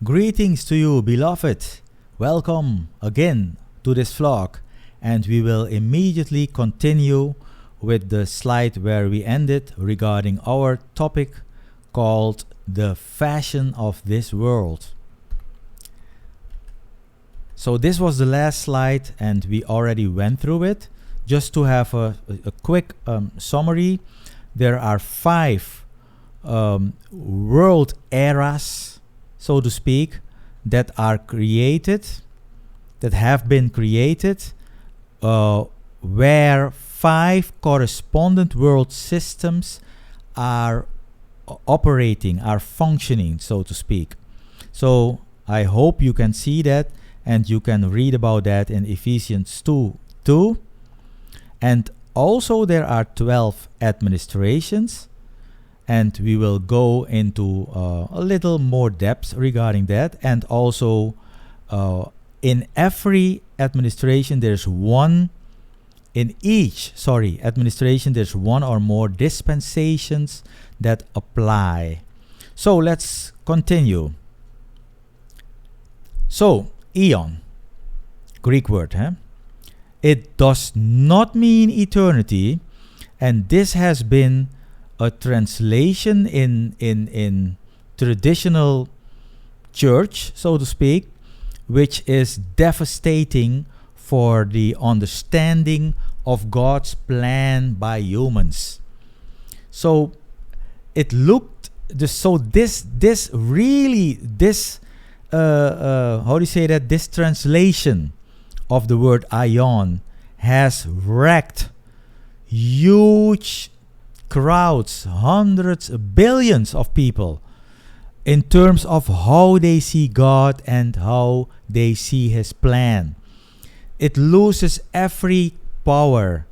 Greetings to you, beloved. Welcome again to this vlog, and we will immediately continue with the slide where we ended regarding our topic called the fashion of this world. So this was the last slide and we already went through it. Just to have a quick summary, there are 5 world eras, so to speak, that are created, that have been created, where 5 correspondent world systems are operating, are functioning, so to speak. So I hope you can see that, and you can read about that in Ephesians 2:2. And also there are 12 administrations, and we will go into a little more depth regarding that. And also in every administration there's one, in each administration there's one or more dispensations that apply. So let's continue. So eon, Greek word, it does not mean eternity, and this has been a translation in traditional church, so to speak, which is devastating for the understanding of God's plan by humans. So it looked this translation of the word aion has wrecked huge crowds, hundreds, billions of people, in terms of how they see God and how they see His plan. It loses every power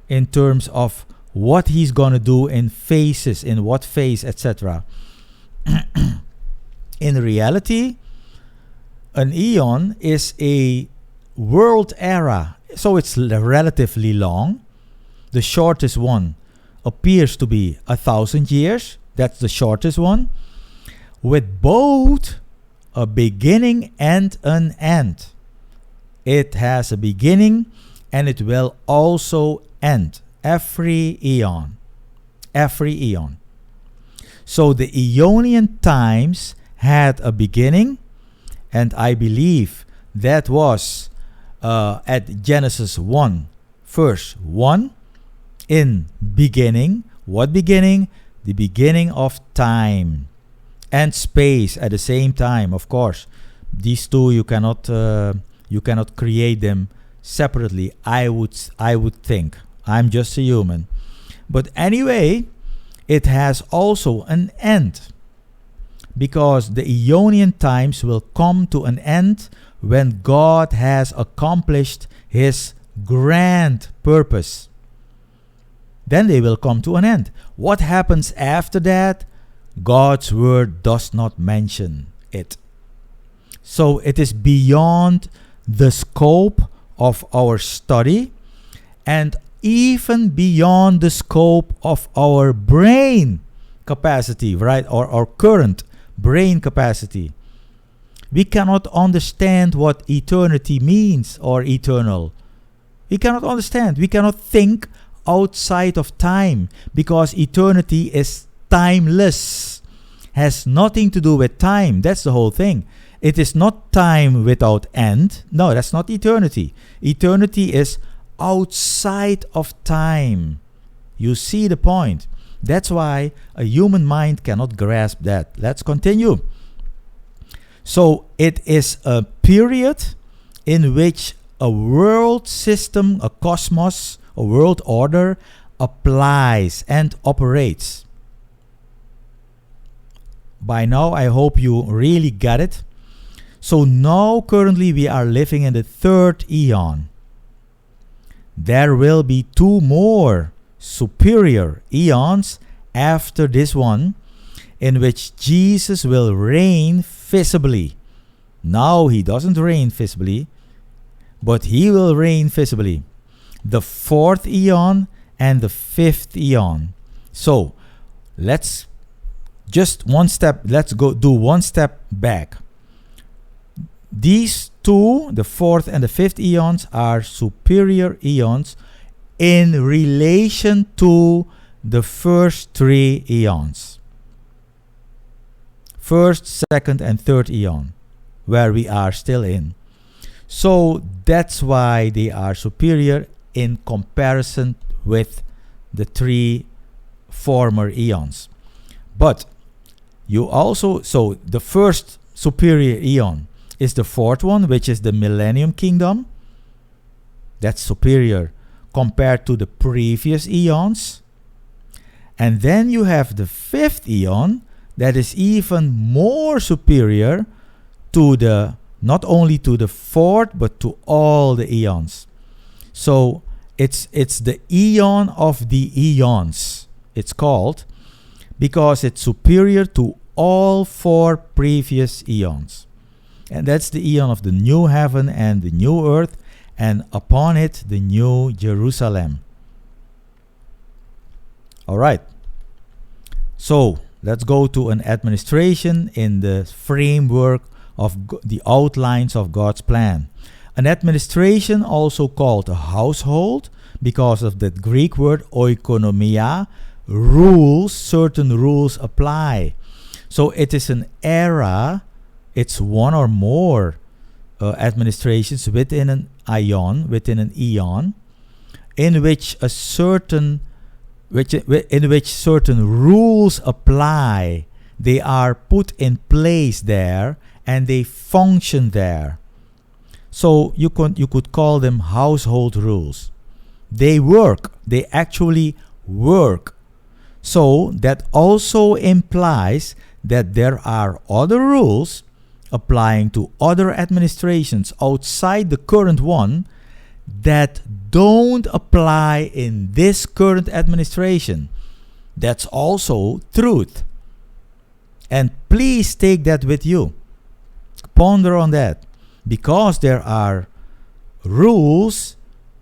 in terms of what He's gonna do in phases, in what phase, etc. In reality, an eon is a world era, so it's relatively long. The shortest one appears to be 1,000 years. That's the shortest one, with both a beginning and an end. It has a beginning and it will also end. Every eon. So the Aeonian times had a beginning, and I believe that was at Genesis 1 verse 1. In beginning, what beginning? The beginning of time and space at the same time. Of course, these two you cannot create them separately. I would think. I'm just a human, but anyway, it has also an end, because the Aeonian times will come to an end when God has accomplished His grand purpose. Then they will come to an end. What happens after that? God's word does not mention it. So it is beyond the scope of our study, and even beyond the scope of our brain capacity, right? Or our current brain capacity. We cannot understand what eternity means, or eternal. We cannot understand. We cannot think outside of time, because eternity is timeless, has nothing to do with time. That's the whole thing. It is not time without end. No, that's not eternity. Eternity is outside of time. You see the point. That's why a human mind cannot grasp that. Let's continue. So it is a period in which a world system, a cosmos, a world order applies and operates. By now, I hope you really got it. So now, currently, we are living in the 3rd eon. There will be 2 more superior eons after this one, in which Jesus will reign visibly. Now, He doesn't reign visibly, but He will reign visibly. The 4th eon and the 5th eon. So let's do one step back. these two, the fourth and the fifth eons, are superior eons in relation to the first three eons. First, second, and third eon, where we are still in. So that's why they are superior in comparison with the three former eons. But you also, so the first superior eon is the fourth one, which is the Millennium Kingdom. That's superior compared to the previous eons. And then you have the fifth eon that is even more superior to the, not only to the fourth, but to all the eons. So it's the eon of the eons, it's called, because it's superior to all four previous eons. And that's the eon of the new heaven and the new earth, and upon it the new Jerusalem. All right. So let's go to an administration in the framework of the outlines of God's plan. An administration, also called a household, because of that Greek word oikonomia, rules, certain rules apply. So it is an era, it's one or more administrations within an eon, in which certain rules apply. They are put in place there and they function there. So you could call them household rules. They work. They actually work. So that also implies that there are other rules applying to other administrations outside the current one that don't apply in this current administration. That's also truth. And please take that with you. Ponder on that. Because there are rules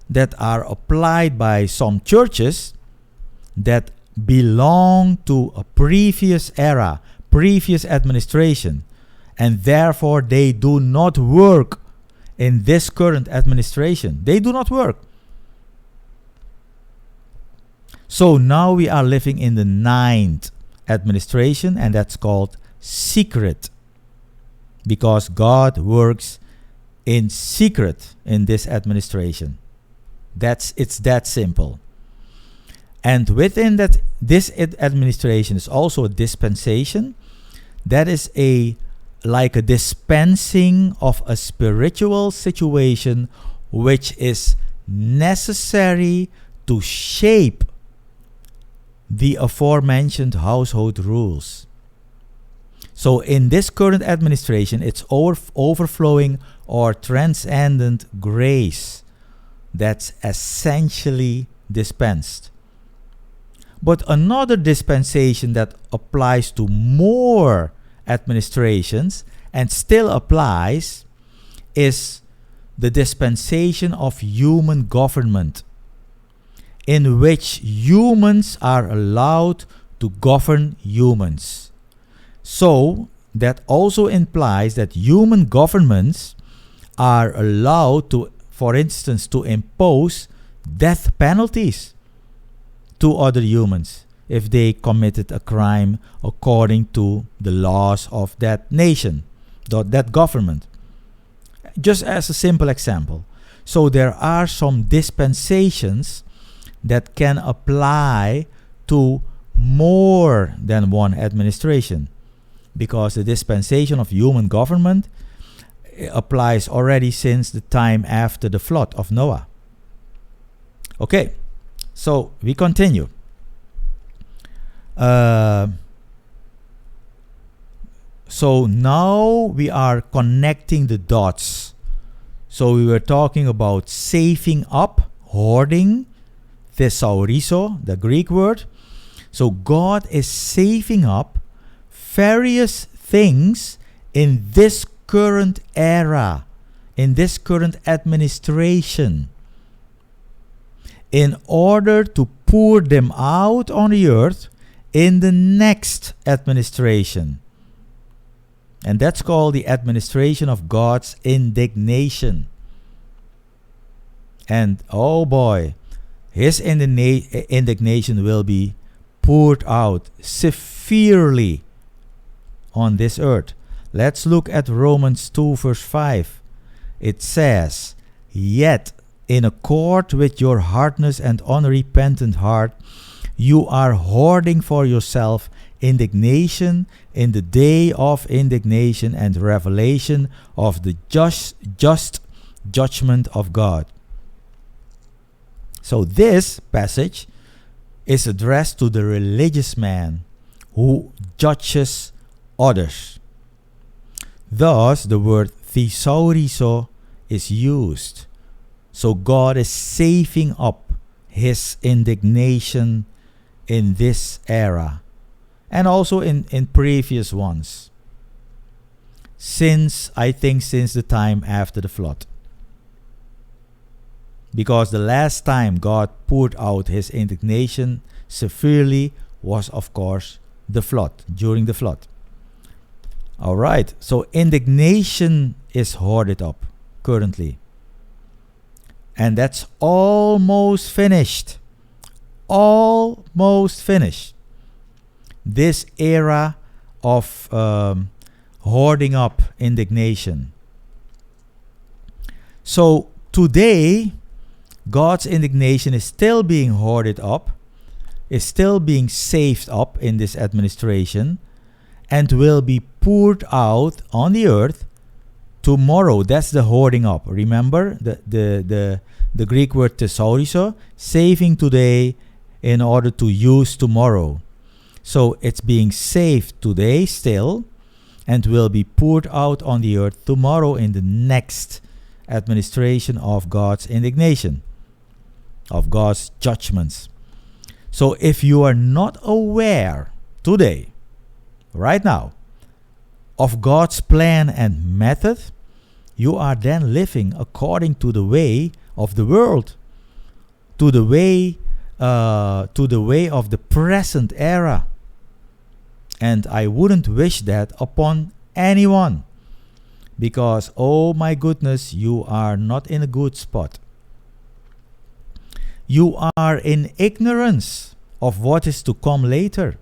that are applied by some churches that belong to a previous era, previous administration, and therefore they do not work in this current administration. They do not work. So now we are living in the 9th administration, and that's called secret, because God works in secret in this administration. It's that simple. And within that, this administration is also a dispensation. That is like a dispensing of a spiritual situation which is necessary to shape the aforementioned household rules. So in this current administration, it's overflowing or transcendent grace that's essentially dispensed. But another dispensation that applies to more administrations and still applies is the dispensation of human government, in which humans are allowed to govern humans. So that also implies that human governments are allowed to, for instance, to impose death penalties to other humans if they committed a crime according to the laws of that nation, that government. Just as a simple example. So there are some dispensations that can apply to more than one administration, because the dispensation of human government applies already since the time after the flood of Noah. Okay, so we continue. So now we are connecting the dots. So we were talking about saving up, hoarding, thesaurizo, the Greek word. So God is saving up various things in this current era, in this current administration, in order to pour them out on the earth in the next administration. And that's called the administration of God's indignation. And oh boy, his indignation will be poured out severely on this earth. Let's look at Romans 2 verse 5. It says, "Yet in accord with your hardness and unrepentant heart, you are hoarding for yourself indignation in the day of indignation and revelation of the just judgment of God." So this passage is addressed to the religious man who judges others. Thus, the word thesaurizo is used. So God is saving up his indignation in this era and also in previous ones. Since the time after the flood. Because the last time God poured out his indignation severely was, of course, the flood, during the flood. Alright, so indignation is hoarded up currently. And that's almost finished. Almost finished. This era of hoarding up indignation. So today, God's indignation is still being hoarded up, is still being saved up in this administration, and will be poured out on the earth tomorrow. That's the hoarding up. Remember the Greek word thesaurizo, saving today in order to use tomorrow. So it's being saved today still, and will be poured out on the earth tomorrow in the next administration of God's indignation, of God's judgments. So if you are not aware today, right now, of God's plan and method, you are then living according to the way of the world, to the way of the present era. And I wouldn't wish that upon anyone, because oh my goodness, you are not in a good spot. You are in ignorance of what is to come later.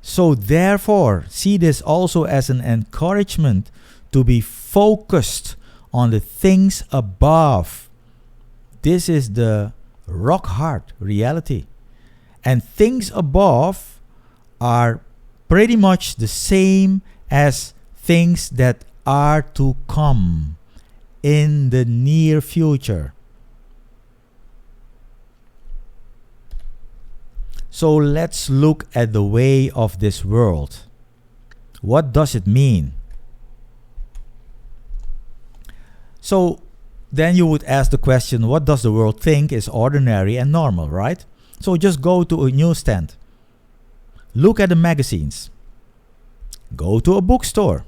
So therefore, see this also as an encouragement to be focused on the things above. This is the rock hard reality. And things above are pretty much the same as things that are to come in the near future. So let's look at the way of this world. What does it mean? So then you would ask the question, what does the world think is ordinary and normal, right? So just go to a newsstand. Look at the magazines. Go to a bookstore.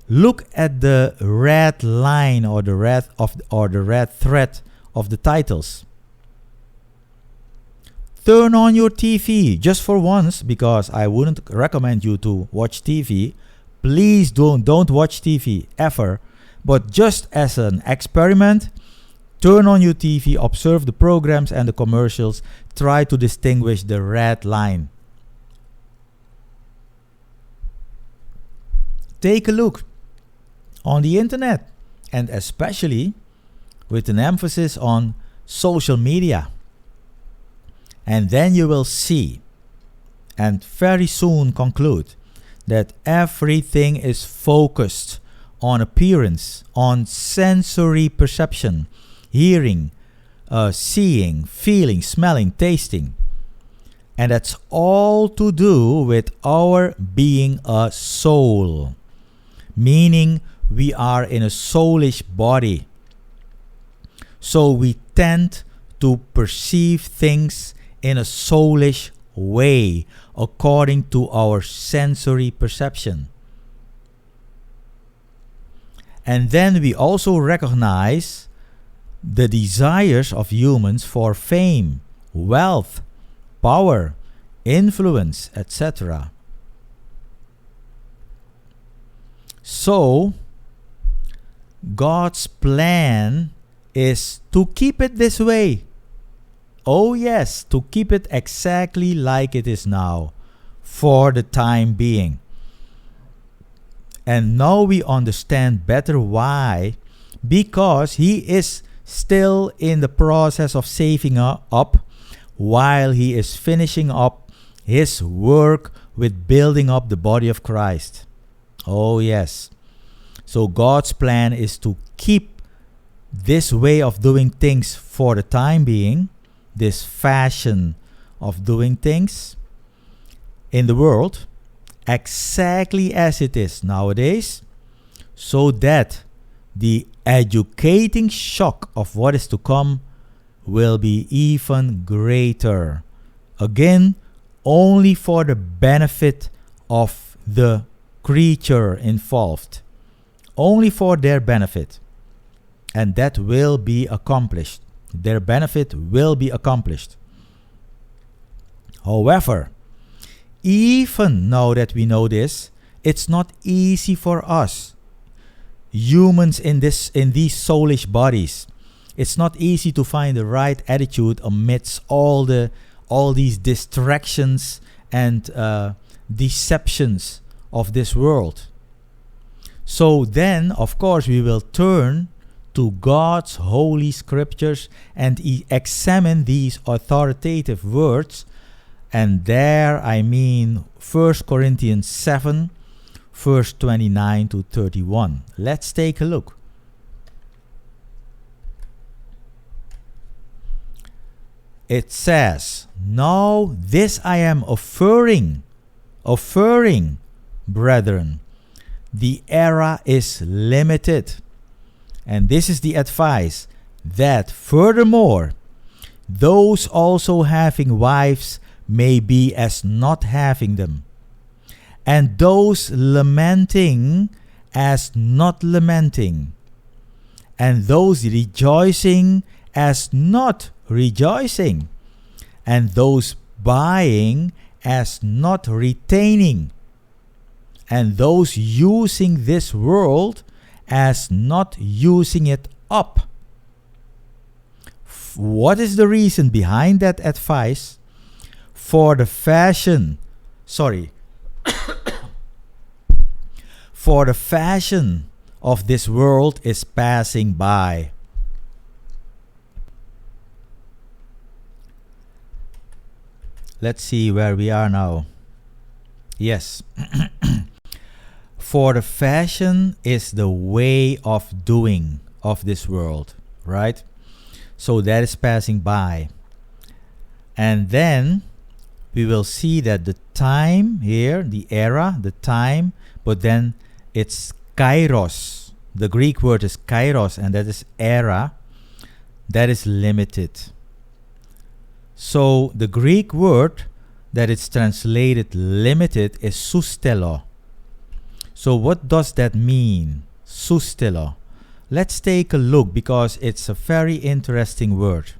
Look at the red line or the red thread of the titles. Turn on your TV just for once, because I wouldn't recommend you to watch TV. Please don't watch TV ever. But just as an experiment, turn on your TV, observe the programs and the commercials, try to distinguish the red line. Take a look on the internet, and especially with an emphasis on social media. And then you will see, and very soon conclude, that everything is focused on appearance, on sensory perception, hearing, seeing, feeling, smelling, tasting. And that's all to do with our being a soul, meaning we are in a soulish body. So we tend to perceive things in a soulish way, according to our sensory perception. And then we also recognize the desires of humans for fame, wealth, power, influence, etc. So, God's plan is to keep it this way. Oh yes, to keep it exactly like it is now, for the time being. And now we understand better why. Because He is still in the process of saving up, while He is finishing up His work with building up the body of Christ. Oh yes. So God's plan is to keep this way of doing things for the time being, this fashion of doing things in the world, exactly as it is nowadays, so that the educating shock of what is to come will be even greater. Again, only for the benefit of the creature involved. Only for their benefit. And that will be accomplished. Their benefit will be accomplished. However, even now that we know this, it's not easy for us humans in these soulish bodies. It's not easy to find the right attitude amidst all these distractions and deceptions of this world. So then, of course, we will turn to God's holy scriptures and examine these authoritative words. And there I mean 1 Corinthians 7, verse 29 to 31. Let's take a look. It says, "Now this I am affirming, brethren, the era is limited." And this is the advice, that furthermore, those also having wives may be as not having them, and those lamenting as not lamenting, and those rejoicing as not rejoicing, and those buying as not retaining, and those using this world as not using it up. What is the reason behind that advice? For the fashion of this world is passing by. Let's see where we are now. Yes. For the fashion is the way of doing of this world, right? So that is passing by. And then we will see that the time here, the era, the time, but then it's kairos. The Greek word is kairos, and that is era. That is limited. So the Greek word that is translated limited is sustelo. So what does that mean? Sustelo. Let's take a look, because it's a very interesting word.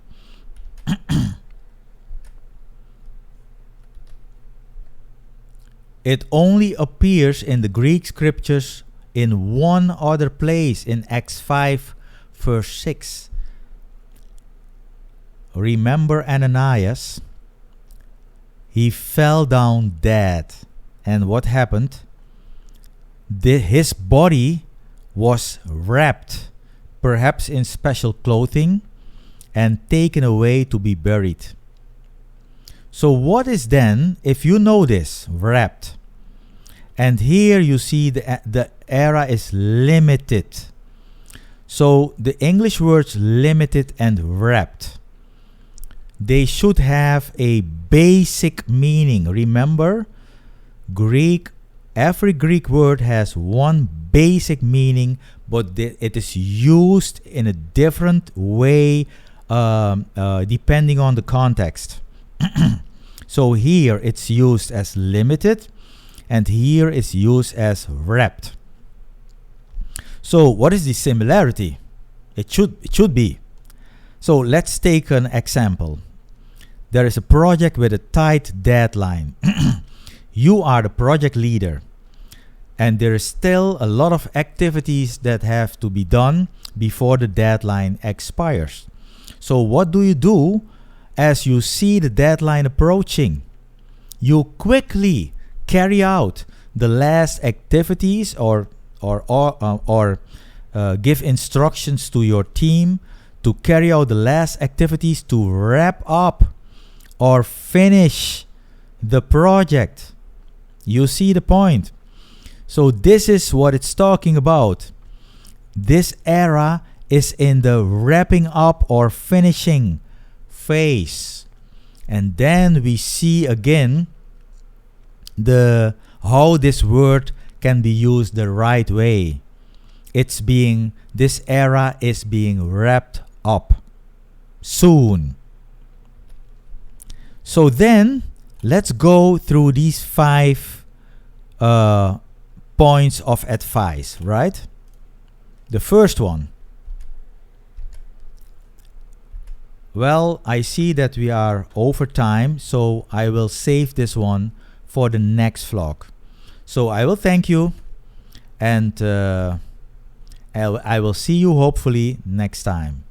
It only appears in the Greek scriptures in one other place, in Acts 5 verse 6. Remember Ananias? He fell down dead. And what happened? His body was wrapped, perhaps in special clothing, and taken away to be buried. So what is then, if you know this, wrapped? And here you see the era is limited. So the English words limited and wrapped, they should have a basic meaning. Remember, every Greek word has one basic meaning, but it is used in a different way depending on the context. So here it's used as limited, and here it's used as wrapped. So what is the similarity? It should be. So let's take an example. There is a project with a tight deadline. You are the project leader. and there is still a lot of activities that have to be done before the deadline expires. So what do you do as you see the deadline approaching? You quickly carry out the last activities or give instructions to your team to carry out the last activities to wrap up or finish the project. You see the point? So this is what it's talking about. This era is in the wrapping up or finishing phase. And then we see again how this word can be used the right way. This era is being wrapped up soon. So then let's go through these 5 points of advice, right? The first one. Well, I see that we are over time, so I will save this one for the next vlog. So I will thank you, and I will see you hopefully next time.